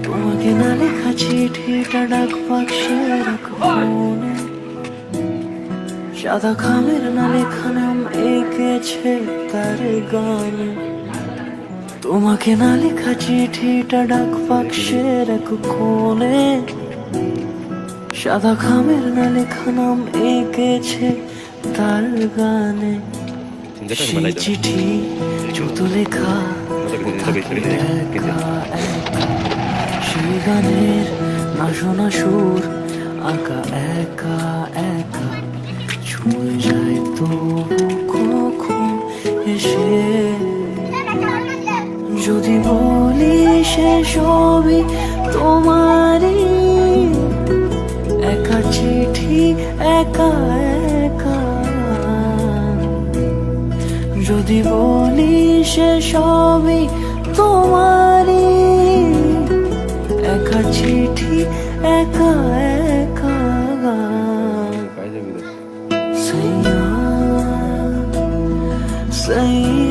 তোমাকে না লেখা চিঠিটা ডাক বাক্সে রাখবো মনে, সাদা খামের না লেখা নাম এঁকেছে তার গানে। তোমাকে না লেখা চিঠিটা ডাক বাক্সে রাখবো কোণে, সাদা খামের না লেখা নাম এঁকেছে তার গানে। সেই চিঠি যত লেখা থাকে একা একা, সেই গানের না শোনা সুর আঁকা একা একা, ছুঁয়ে যায় তো কখন এসে। যদি বলি সে সবই তোমারই, একা চিঠি একা একা। যদি বলি সে সবই তোমারই, একা চিঠি একা একা। সাইয়া সাইয়া